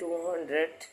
201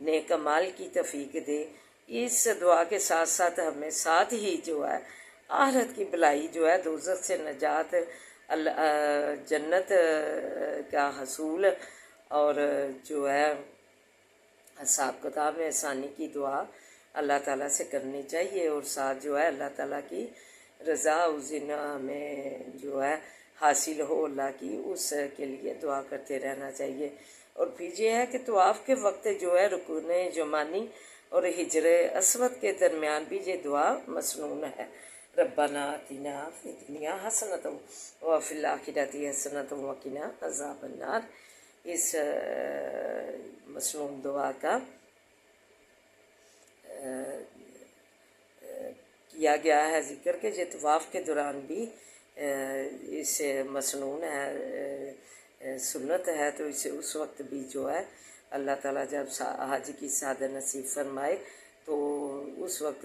نیک اعمال کی توفیق دے۔ اس دعا کے ساتھ ساتھ ہمیں ساتھ ہی جو ہے آخرت کی بھلائی جو ہے، دوزخ سے نجات، جنت کا حصول اور جو ہے حساب کتاب میں آسانی کی دعا اللہ تعالیٰ سے کرنی چاہیے، اور ساتھ جو ہے اللہ تعالیٰ کی رضا اس دن ہمیں جو ہے حاصل ہو اللہ کی، اس کے لیے دعا کرتے رہنا چاہیے۔ اور پھر یہ ہے کہ طواف کے وقت جو ہے رکن یمانی اور حجر اسود کے درمیان بھی یہ دعا مسنون ہے۔ ربنا آتنا فی الدنیا حسنۃ وفی الآخرۃ حسنۃ وقنا عذاب النار، اس مسنون دعا کا کیا گیا ہے ذکر کہ یہ طواف کے دوران بھی اس مسنون ہے، سنت ہے، تو اسے اس وقت بھی جو ہے اللہ تعالیٰ جب حج کی سعادت نصیب فرمائے تو اس وقت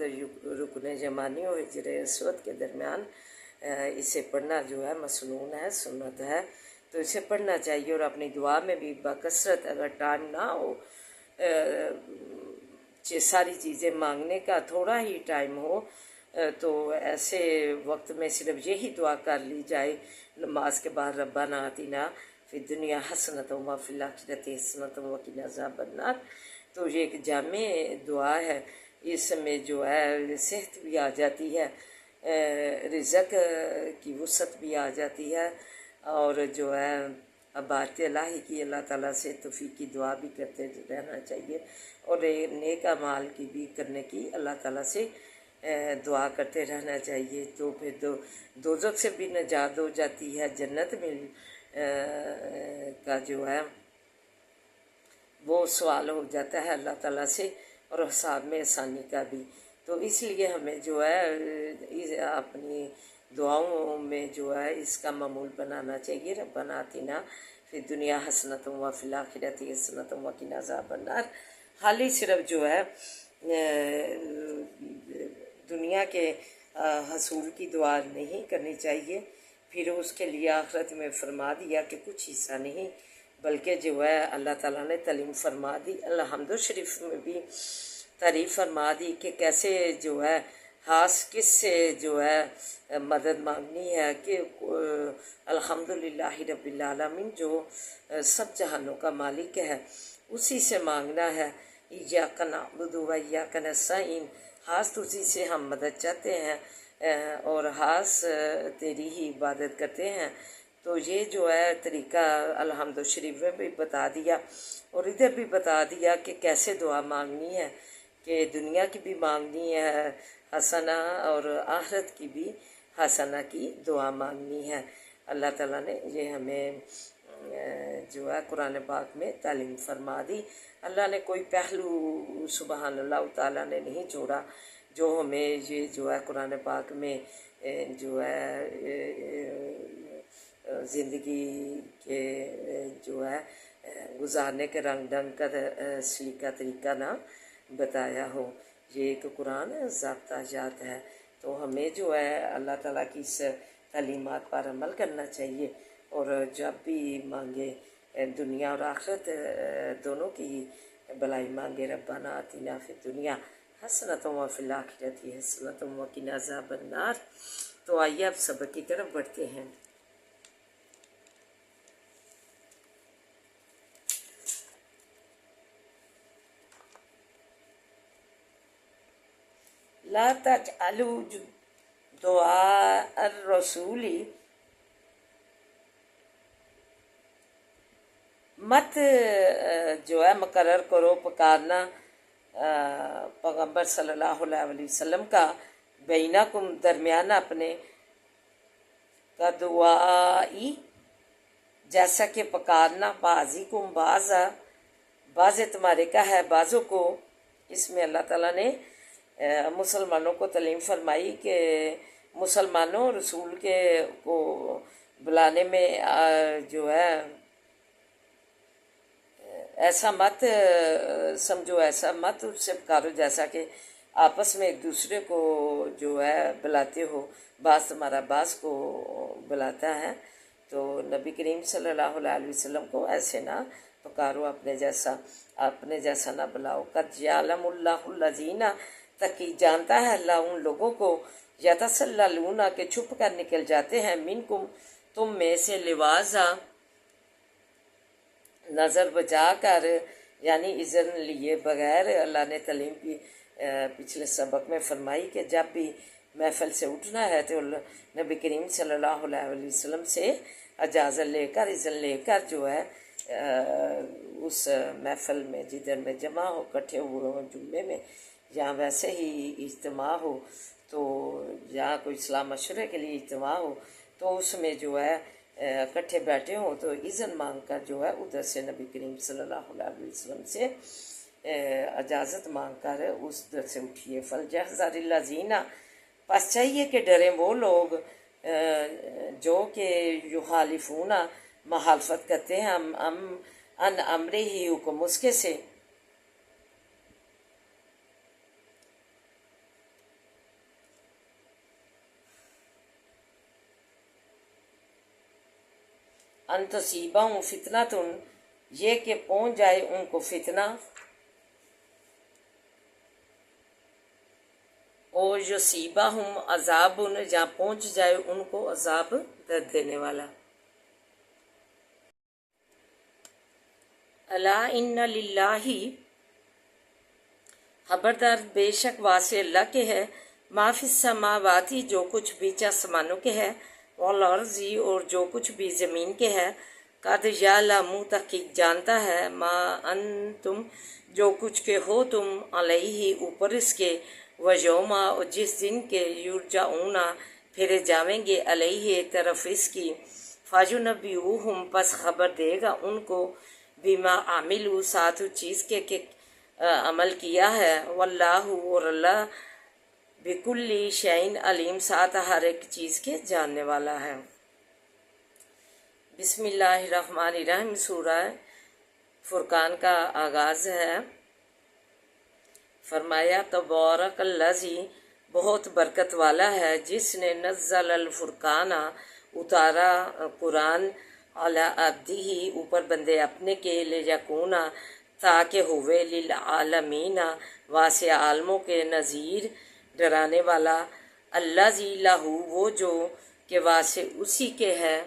رکن یمانی اور حجر اسود کے درمیان اسے پڑھنا جو ہے مسنون ہے، سنت ہے، تو اسے پڑھنا چاہیے۔ اور اپنی دعا میں بھی بکثرت، اگر ٹائم نہ ہو، ساری چیزیں مانگنے کا تھوڑا ہی ٹائم ہو، تو ایسے وقت میں صرف یہی دعا کر لی جائے نماز کے بعد، ربنا آتنا فی الدنیا حسنۃ وفی الآخرۃ حسنۃ وقنا عذاب النار، تو یہ ایک جامع دعا ہے۔ اس میں جو ہے صحت بھی آ جاتی ہے، رزق کی وسعت بھی آ جاتی ہے، اور جو ہے عبادت الہی کی اللہ تعالیٰ سے توفیق کی دعا بھی کرتے رہنا چاہیے، اور نیک اعمال کی بھی کرنے کی اللہ تعالیٰ سے دعا کرتے رہنا چاہیے، تو پھر دوزخ سے بھی نجات ہو جاتی ہے، جنت میں کا جو ہے وہ سوال ہو جاتا ہے اللہ تعالیٰ سے، اور حساب میں آسانی کا بھی۔ تو اس لیے ہمیں جو ہے اپنی دعاؤں میں جو ہے اس کا معمول بنانا چاہیے، ربنا آتنا فی الدنیا حسنۃ وفی الآخرۃ حسنۃ وقنا عذاب النار۔ خالی صرف جو ہے دنیا کے حصول کی دعا نہیں کرنی چاہیے، پھر اس کے لیے آخرت میں فرما دیا کہ کچھ حصہ نہیں، بلکہ جو ہے اللہ تعالیٰ نے تعلیم فرما دی، الحمد شریف میں بھی تعریف فرما دی کہ کیسے جو ہے خاص کس سے جو ہے مدد مانگنی ہے، کہ الحمدللہ رب العالمین جو سب جہانوں کا مالک ہے اسی سے مانگنا ہے، ایاک نعبد و ایاک نستعین، خاص اسی سے ہم مدد چاہتے ہیں اور خاص تیری ہی عبادت کرتے ہیں۔ تو یہ جو ہے طریقہ الحمد شریف میں بھی بتا دیا، اور ادھر بھی بتا دیا کہ کیسے دعا مانگنی ہے، کہ دنیا کی بھی مانگنی ہے حسنہ، اور آخرت کی بھی حسنہ کی دعا مانگنی ہے۔ اللہ تعالیٰ نے یہ ہمیں جو ہے قرآن پاک میں تعلیم فرما دی۔ اللہ نے کوئی پہلو سبحان اللہ تعالیٰ نے نہیں چھوڑا جو ہمیں یہ جو ہے قرآن پاک میں جو ہے زندگی کے جو ہے گزارنے کے رنگ ڈھنگ کا سلیقہ طریقہ نہ بتایا ہو۔ یہ ایک قرآن ضابطہ جات ہے، تو ہمیں جو ہے اللہ تعالیٰ کی اس تعلیمات پر عمل کرنا چاہیے، اور جب بھی مانگے دنیا اور آخرت دونوں کی بھلائی مانگے، ربنا آتنا فی الدنیا حسنۃ وفی الآخرۃ حسنۃ وقنا عذاب النار۔ تو آئیے اب سبق کی طرف بڑھتے ہیں۔ لا تجعلوا دعاء الرسول، مت جو ہے مقرر کرو پکارنا پیغمبر صلی اللہ علیہ وسلم کا، بینکم درمیان اپنے، کا دعائی جیسا کہ پکارنا، بعضکم بعض تمہارے کا ہے بعضوں کو۔ اس میں اللہ تعالیٰ نے مسلمانوں کو تعلیم فرمائی کہ مسلمانوں رسول کے کو بلانے میں جو ہے ایسا مت سمجھو، ایسا مت اس سے پکارو جیسا کہ آپس میں ایک دوسرے کو جو ہے بلاتے ہو، بعض تمہارا بعض کو بلاتا ہے، تو نبی کریم صلی اللہ علیہ وسلم کو ایسے نہ پکارو اپنے جیسا۔ اپنے جیسا نہ بلاؤ۔ قد یعلم اللہ الذین، تقی جانتا ہے اللہ ان لوگوں کو، یتسللون کہ چھپ کر نکل جاتے ہیں، منکم تم میں سے، لواذا نظر بچا کر، یعنی اذن لیے بغیر۔ اللہ نے تعلیم کی پچھلے سبق میں فرمائی کہ جب بھی محفل سے اٹھنا ہے تو نبی کریم صلی اللہ علیہ وسلم سے اجازت لے کر، اذن لے کر جو ہے اس محفل میں جدھر میں جمع ہو، اکٹھے ہوئے ہوں جمعے میں، یا ویسے ہی اجتماع ہو تو، یا کوئی صلاح مشورے کے لیے اجتماع ہو تو اس میں جو ہے اکٹھے بیٹھے ہوں تو اذن مانگ کر جو ہے ادھر سے نبی کریم صلی اللہ علیہ وسلم سے اجازت مانگ کر اس در سے اٹھیے۔ فَلْيَحْذَرِ الَّذِينَ، پس چاہیے کہ ڈریں وہ لوگ جو کہ یخالفون، مخالفت کرتے ہیں، ان امرہ، حکم اس کے سے، ان تصیبہم فتنۃ، یہ کہ پہنچ جائے ان کو فتنہ، اور یصیبہم عذاب، جہاں پہنچ جائے ان کو عذاب درد دینے والا۔ الا ان للہ، خبردار بے شک واسع اللہ کے ہے، ما فی السماواتی، جو کچھ بیچ آسمانوں کے ہے، والارض، اور جو کچھ بھی زمین کے ہے، قد یعلم، تحقیق جانتا ہے، ما انتم، جو کچھ کے ہو تم، علیہ، اوپر اس کے، ویوم، اور جس دن کے، یرجعون، پھرے جاویں گے، علیہ، طرف اس کی، فَيُنَبِّئُهُم، پس خبر دے گا ان کو، بما عملوا، ساتھ اس چیز کے کہ عمل کیا ہے، واللہ، اور اللہ، بکل شیء علیم، ساتھ ہر ایک چیز کے جاننے والا ہے۔ بسم اللہ الرحمن الرحیم، سورہ فرقان کا آغاز ہے۔ فرمایا تبارک الذی، بہت برکت والا ہے جس نے، نزل الفرقان، اتارا قرآن، علی عبدہ، اوپر بندے اپنے کے، لیکون، تاکہ ہوئے، للعالمین، واسع عالموں کے، نذیر، ڈرانے والا، الذی لہ، وہ جو کہ واسع اسی کے ہے،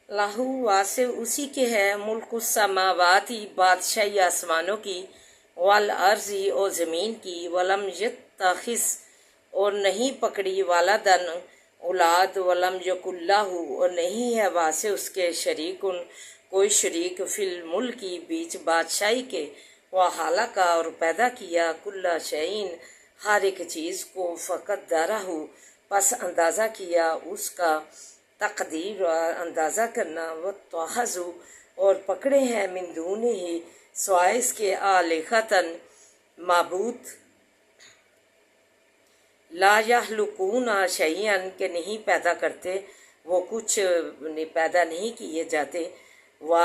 لہ، واسع اسی کے ہے، ملک السماواتی، بادشاہی آسمانوں کی، والارض، اور زمین کی، ولم یتخذ، اور نہیں پکڑی، والدن، اولاد، ولم یکن لہ، اور نہیں ہے واسع اس کے، شریکن، کوئی شریک، فی الملک، بیچ بادشاہی کے، وخلق، اور پیدا کیا، کل شیء، ہر ایک چیز کو، فقدرہ، پس اندازہ کیا اس کا، تقدیر، اندازہ کرنا، واتخذوا، اور پکڑے ہیں، من دونہ، سوائے اس کے، آلہۃ، معبود، لا یخلقون شیئا، کہ نہیں پیدا کرتے وہ کچھ، پیدا نہیں کیے جاتے، وہ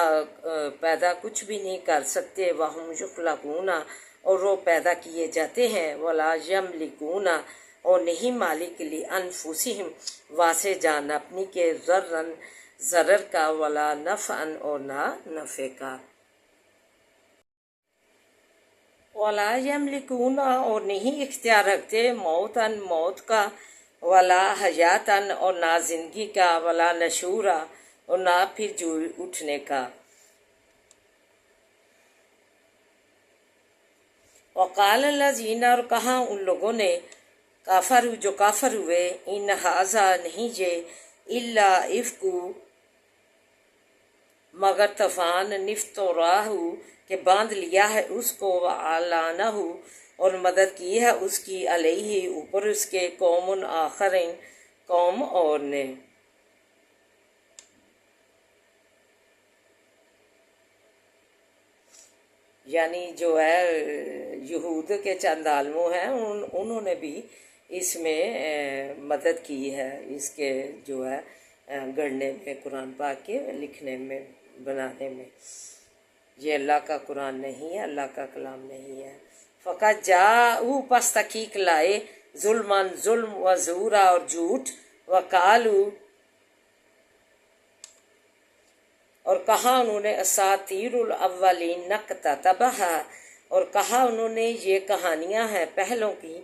پیدا کچھ بھی نہیں کر سکتے، وہم یخلقون، اور وہ پیدا کیے جاتے ہیں، ولا یملکون، اور نہیں مالک، لانفسہم، واسع جان اپنی کے، ضررن، ضرر کا، ولا نفعن، اور نہ نفع کا، ولا یملکون، اور نہیں اختیار رکھتے، موتن، موت کا، ولا حیاتن، اور نہ زندگی کا، ولا نشورا، اور نہ پھر جو اٹھنے کا۔ وقال الذین، اور کہا ان لوگوں نے، کافر، جو کافر ہوئے، ان ھذا، نہیں یہ، الا افک، مگر طوفان، نفتراہ، کہ باندھ لیا ہے اس کو، وَأَعْلَنَهُ، اور مدد کی ہے اس کی، علیہ، اوپر اس کے، قوم آخرین، قوم اور نے۔ یعنی جو ہے یہود کے چند عالموں ہیں، انہوں نے بھی اس میں مدد کی ہے، اس کے جو ہے گڑھنے میں، قرآن پاک کے لکھنے میں، بنانے میں۔ یہ اللہ کا قرآن نہیں ہے، اللہ کا کلام نہیں ہے۔ فقط جاؤ، پس تحقیق لائے، ظلماً، ظلم، و زورا، اور جھوٹ، وقالو، اور کہا انہوں نے اساطیر الاولین نکتتبھا، اور کہا انہوں نے یہ کہانیاں ہیں پہلوں کی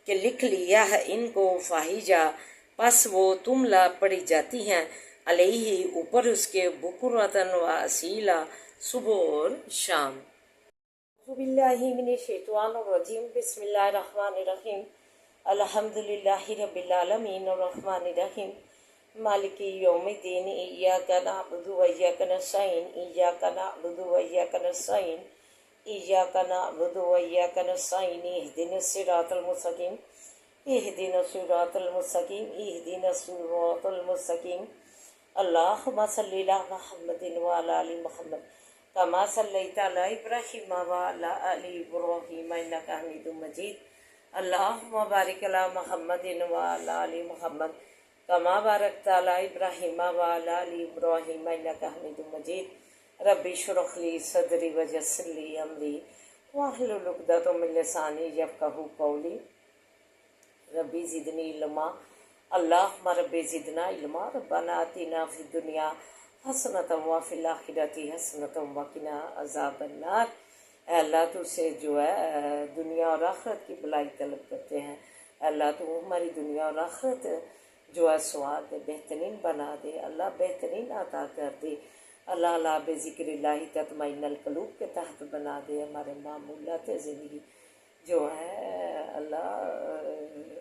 کہ لکھ لیا ہے ان کو، فاہجہ پس وہ تملا پڑھی جاتی ہیں، علیہ اوپر اس کے، بکرتن و اصیلا صبح اور شام۔ اعوذ باللہ من الشیطان الرجیم، بسم اللہ الرحمن الرحیم، الحمد للہ رب العالمین الرحمن الرحیم مالک یوم الدین، ایاک نعبد و ایاک نستعین، ایاک نعبد و ایاک نستعین، ایاک نعبد و ایاک نستعین، اہدنا الصراط المستقیم، اہدنا الصراط المستقیم، اہدنا الصراط المستقیم، اللہم صلی علی محمد وعلی آل محمد کما صلیت علی ابراہیم وعلی آل ابراہیم انک حمید مجید، اللہم بارک علی محمد وعلی آل محمد کما بارکت علی ابراہیم وعلی آل ابراہیم انک حمید مجید، رب اشرح لی صدری ویسر لی امری واحلل عقدۃ من لسانی یفقہوا قولی، ربی زدنی علما، اللہم رب زدنا علما، ربنا آتنا فی الدنیا حسنۃ وفی الآخرۃ حسنۃ وقنا عذاب النار۔ اے اللہ تو سے جو ہے دنیا اور آخرت کی بھلائی طلب کرتے ہیں، اے اللہ تو ہماری دنیا اور آخرت جو ہے سواد بہترین بنا دے، اللہ بہترین عطا کر دے، اللہ لا بذکر اللہ تطمئن القلوب کے تحت بنا دے، ہمارے معمولات زندگی جو ہے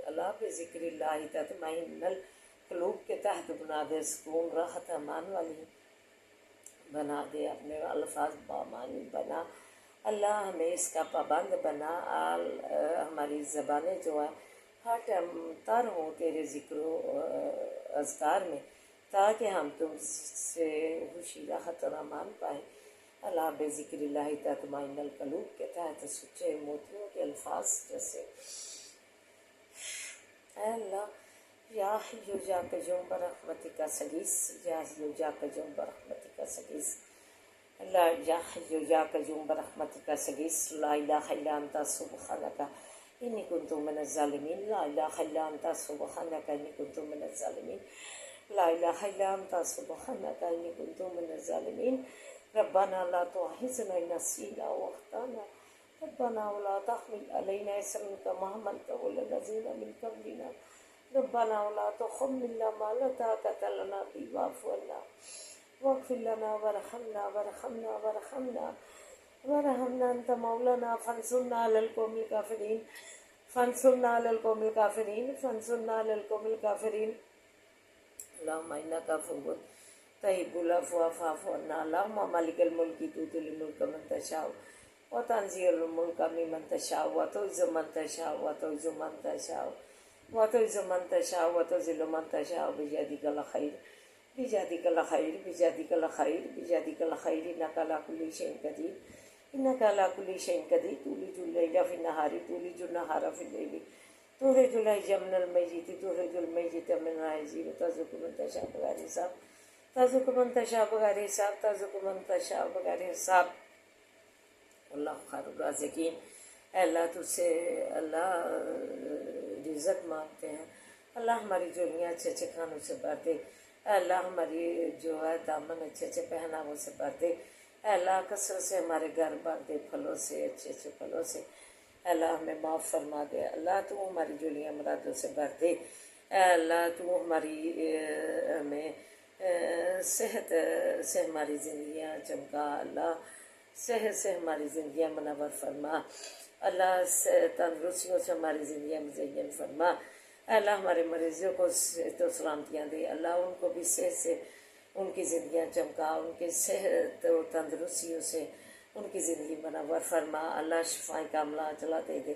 اللہ پہ ذکر اللہ تطمئن القلوب کے تحت بنا دے، سکون راحت امان والی بنا دے، اپنے الفاظ بامانی بنا، اللہ ہمیں اس کا پابند بنا، ہماری زبانیں جو ہے ہر ٹائم تر ہوں تیرے ذکر و اذکار میں، تاکہ ہم تم سے خوشی راحت اور امان پائیں، اللہ بے ذکر اللہ تطمئن القلوب کے تحت سچے موتیوں کے الفاظ جیسے، اے اللہ یا حی یا قیوم برحمتک استغیث، یا حی یا قیوم برحمتک استغیث، اللہ یا حی یا قیوم برحمتک استغیث، لا الہ الا انت سبحانک انی کنت من الظالمین، لا الہ الا انت سبحانک انی کنت من الظالمین، لا الہ الا انت سبحانک انی کنت من الظالمین، ربنا لا تؤاخذنا ان نسینا واخطانا، ربنا ولا تحمل علينا إصرا كما حملته على الذين من قبلنا، ربنا ولا تحملنا ما لا طاقة لنا به واعف عنا واغفر لنا وارحمنا أنت مولانا فانصرنا على القوم الكافرين، اللهم إنك عفو تحب العفو فاعف عنا، اللهم مالك الملك تؤتي الملك من تشاء وتنزع الملك ممن تشاء وتعز من تشاء وتعز من تشاء وتعز من تشاء وتذل من تشاء بيدك الخير بيدك الخير بيدك الخير بيدك الخير إنك على كل شيء قدير، إنك على كل شيء قدير، تولج الليل في النهار تولج النهار في الليل، تخرج الحي من الميت تخرج الميت من الحي، وترزق من تشاء بغير حساب، ترزق من تشاء بغير حساب، ترزق من تشاء بغير حساب، اللہ خیر الرازقین۔ اے اللہ تجھ سے اللہ رزق مانگتے ہیں، اللہ ہماری جولیاں اچھے اچھے کھانوں سے بھر دے، اے اللہ ہماری جو ہے دامن اچھے اچھے پہناووں سے بھر دے، اے اللہ کثرت سے ہمارے گھر بھر دے پھلوں سے، اچھے اچھے پھلوں سے، اے اللہ ہمیں معاف فرما دے، اللہ تو ہماری جولیاں مرادوں سے بھر دے، اے اللہ تو ہماری ہمیں صحت سے ہماری زندگیاں چمکا، اللہ صحت سے ہماری زندگیاں منور فرما، اللہ تندرستیوں سے ہماری زندگیاں مزین فرما، اے اللہ ہمارے مریضوں کو صحت و سلامتیاں دے، اللہ ان کو بھی صحت سے ان کی زندگیاں چمکا، ان کی صحت و تندرستیوں سے ان کی زندگی منور فرما، اللہ شفائیں کاملہ چلا دے دے،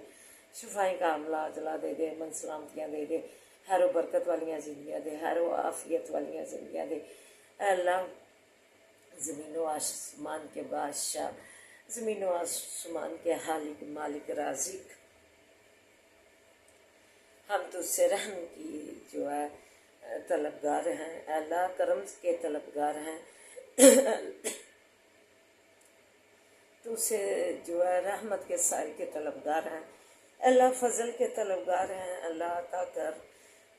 شفائیں کاملہ چلا دے دے، من سلامتیاں دے دے، خیر و برکت والیاں زندگیاں دے، خیر و عافیت والیاں زندگیاں دے، اے اللہ زمین و آسمان کے بادشاہ، زمین و آسمان کے خالق مالک رازق، ہم تجھ سے رحم کی جو ہے طلبگار ہیں، اے اللہ کرم کے طلبگار ہیں، تجھ سے جو ہے رحمت کے سائل کے طلبگار ہیں، اے اللہ فضل کے طلبگار ہیں، اللہ عطا کر،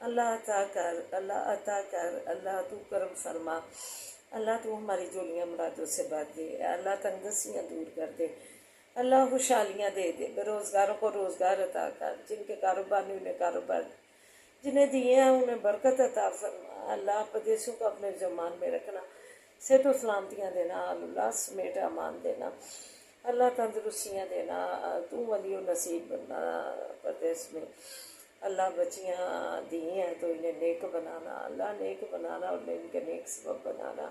اللہ عطا کر، اللہ عطا کر، اللہ تو کرم فرما، اللہ تو ہماری جولیاں مرادوں سے بھر دے، اللہ تنگدستیاں دور کر دے، اللہ خوشحالیاں دے دے، بے روزگاروں کو روزگار عطا کر، جن کے کاروبار نہیں انہیں کاروبار، جنہیں دیے ہیں انہیں برکت عطا فرما، اللہ پردیسوں کو اپنے زمان میں رکھنا، صحت و سلامتیاں دینا، اللہ سمیٹ امان دینا، اللہ تندرستیاں دینا، تو ولی و نصیب بننا پردیس میں، اللہ بچیاں دی ہیں تو انہیں نیک بنانا، اللہ نیک بنانا اور ان کے نیک سبب بنانا،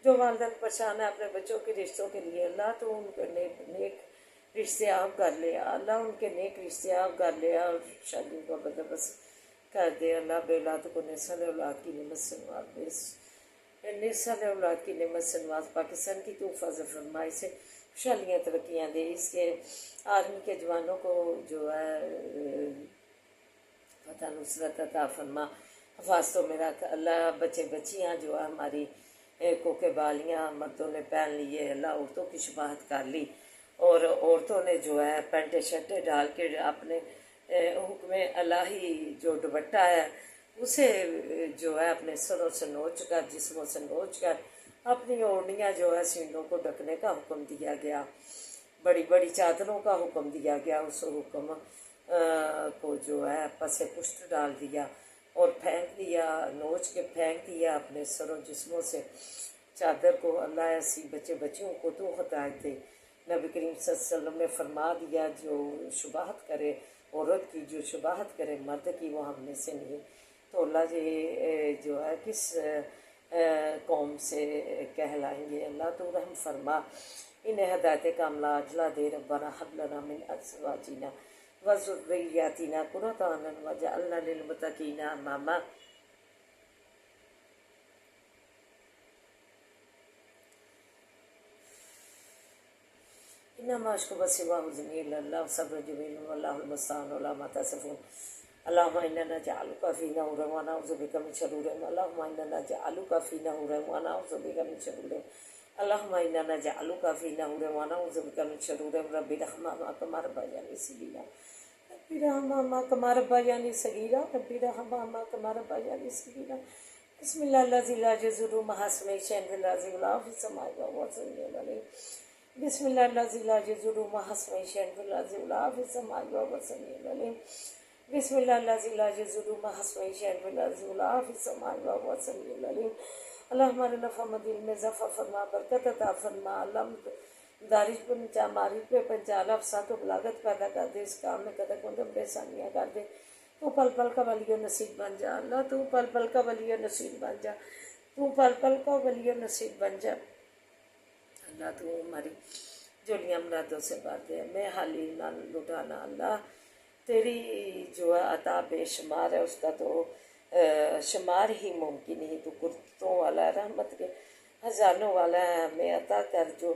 جو والدین پریشان ہے اپنے بچوں کے رشتوں کے لیے، اللہ تو ان کے نیک رشتے آپ کر لیا، اللہ ان کے نیک رشتے آپ کر لیا اور شادی کا بندوبست کر دے، اللہ بے اولاد کو نسل اولاد کی نعمت سے نواز، نسل اولاد کی نعمت سے نواز، پاکستان کی تو فضل فرمائی سے خوشحالیاں ترقیاں دے، اس کے آرمی کے جوانوں کو جو ہے فتح نصرت عطا فرما، حفاظتوں میں رکھ، اللہ بچے بچیاں جو ہے ہماری کوکے بالیاں مردوں نے پہن لیے، اللہ عورتوں کی شباہت کر لی، اور عورتوں نے جو ہے پینٹیں شرٹیں ڈال کے اپنے حکم الہی جو دوپٹہ ہے اسے جو ہے اپنے سروں سے نوچ کر، جسموں سے نوچ کر اپنی اوڑھنیاں جو ہے سینوں کو ڈھکنے کا حکم دیا گیا، بڑی بڑی چادروں کا حکم دیا گیا، اس حکم کو جو ہے پس پشت ڈال دیا اور پھینک دیا، نوچ کے پھینک دیا اپنے سروں جسموں سے چادر کو، اللہ ایسی بچے بچیوں کو تو ہدایت دے، نبی کریم صلی اللہ علیہ وسلم نے فرما دیا جو شباہت کرے عورت کی، جو شباہت کرے مرد کی وہ ہم میں سے نہیں، تو اللہ جی جو ہے کس قوم سے کہلائیں گے، اللہ تو رحم فرما، انہیں ہدایت کاملہ اجلا دے، ربنا حب لنا من ازواجنا وذریاتنا قرۃ اعین واجعلنا للمتقین اماما۔ انما اشکو بثی وحزنی الی اللہ صبر جمیل واللہ المستعان علی ما تصفون۔ اللہم انا نجعلک فی نحورہم ونعوذ بک من شرورہم، اللہم انا نجعلک فی نحورہم ونعوذ بک من شرورہم، اللہم انا نجعلک فی نحورہم ونعوذ بک من شرورہم، رب ارحمہما کما ربیانی صغیرا، رب ارحمہما کما ربیانی صغیرا، رب ارحمہما کما ربیانی صغیرا۔ بسم اللہ الذی لا یضر مع اسمہ شیء فی الارض ولا فی السماء وهو السمیع العلیم۔ بسم اللہ الذی لا یضر مع اسمہ شیء فی الارض ولا فی السماء وهو السمیع العلیم۔ بسم اللہ الذی لا یضر مع اسمہ شیء فی الارض ولا فی السماء وهو السمیع العلیم۔ اللہم ارنا فہم دل میں اضافہ فرما، برکت عطا فرما، اللہ دارش پر پہنچا، معارف پہ پہنچا، اللہ افسات و بلاغت پیدا کر دے، اس کام میں قدر قدم پریشانیاں کر دے، تو پل پل کا ولی و نصیب بن جا، اللہ تو پل پل کا ولی و نصیب بن جا، تو پل پل کا ولی و نصیب بن جا، اللہ تو ہماری جولیاں مرادوں سے بھر دے، میں حالی نہ لٹانا، اللہ تیری جو ہے عطا بے شمار ہے، اس کا تو شمار ہی ممکن ہی، تو قدرتوں والا ہے، رحمت کے خزانوں والا ہے، ہمیں عطا کر جو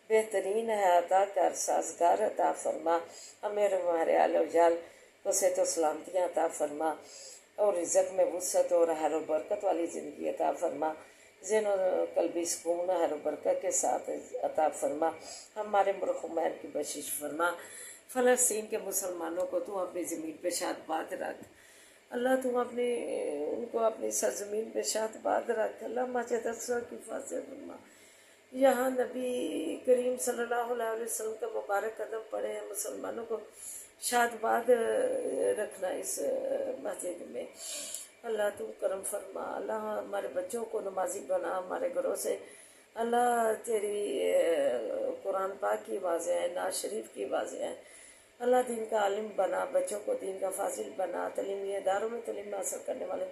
بہترین ہے، عطا کر، سازگار عطا فرما، ہمیں ہمارے آل و جال کو صحت و سلامتیاں عطا فرما، اور رزق میں وسعت اور خیر و برکت والی زندگی عطا فرما، ذہن و قلبی سکون خیر و برکت کے ساتھ عطا فرما، ہمارے مرحومین کی بخشش فرما، فلسطین کے مسلمانوں کو تو اپنی زمین پہ شاد باد رکھ، اللہ تم ان کو اپنی سرزمین پہ شاد باد رکھ، اللہ مسجد اقصی کی حفاظت فرما، یہاں نبی کریم صلی اللہ علیہ وسلم کا مبارک قدم پڑے ہیں، مسلمانوں کو شاد باد رکھنا اس مسجد میں، اللہ تو کرم فرما، اللہ ہمارے بچوں کو نمازی بنا، ہمارے گھروں سے اللہ تیری قرآن پاک کی آوازیں ہیں، نعت شریف کی آوازیں ہیں، اللہ دین کا عالم بنا، بچوں کو دین کا فاضل بنا، تعلیمی اداروں میں تعلیم حاصل کرنے والے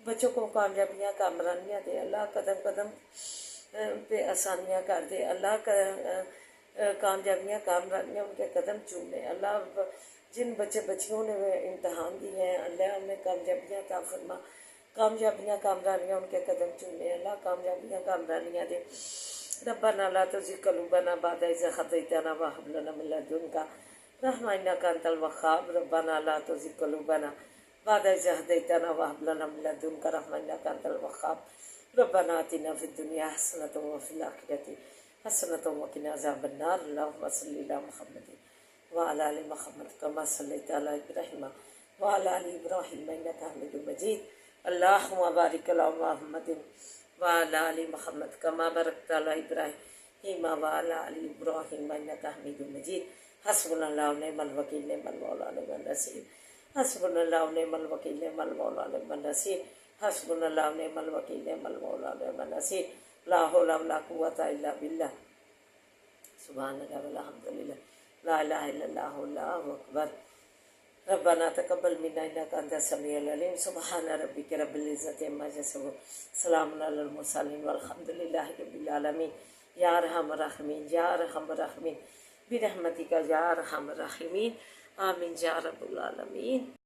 بچوں کو کامیابیاں کامرانیاں دے، اللہ قدم قدم پہ آسانیاں کر دے، اللہ کا کامیابیاں کامرانیاں ان کے قدم چومے، اللہ جن بچے بچیوں نے امتحان دیے ہیں اللہ انہیں کامیابیاں عطا فرما، کامیابیاں کامرانیاں ان کے قدم چومے، اللہ کامیابیاں کامرانیاں دے، ربنا لا تزغ قلوبنا بعد إذ هديتنا وهب لنا من لدنك رحمة إنك أنت الوهاب، ربنا لا تزغ قلوبنا بعد إذ هديتنا وهب لنا من لدنك رحمة إنك أنت الوهاب، ربنا آتنا في الدنيا حسنة وفي الآخرة حسنة وقنا عذاب النار، اللهم صل على محمد وعلى آل محمد كما صليت على إبراهيم وعلى آل إبراهيم إنك حميد مجيد، اللهم بارك على محمد وعلى آل محمد كما باركت على إبراهيم وعلى آل إبراهيم إنك حميد مجيد حسبنا الله ونعم الوكيل نعم المولى نعم النصير حسبنا الله ونعم الوكيل نعم المولى نعم النصير حسبنا الله ونعم الوكيل نعم المولى نعم النصير لا حول ولا قوة إلا بالله سبحان الله والحمد لله لا إله إلا الله والله أكبر ربنا تقبل منا إنك أنت السميع العليم سبحان ربك رب العزة عما يصفون سلام على المرسلين والحمد لله رب العالمين يا أرحم الراحمين يا أرحم الراحمين برحمتك يا أرحم الراحمين آمين يا رب العالمين.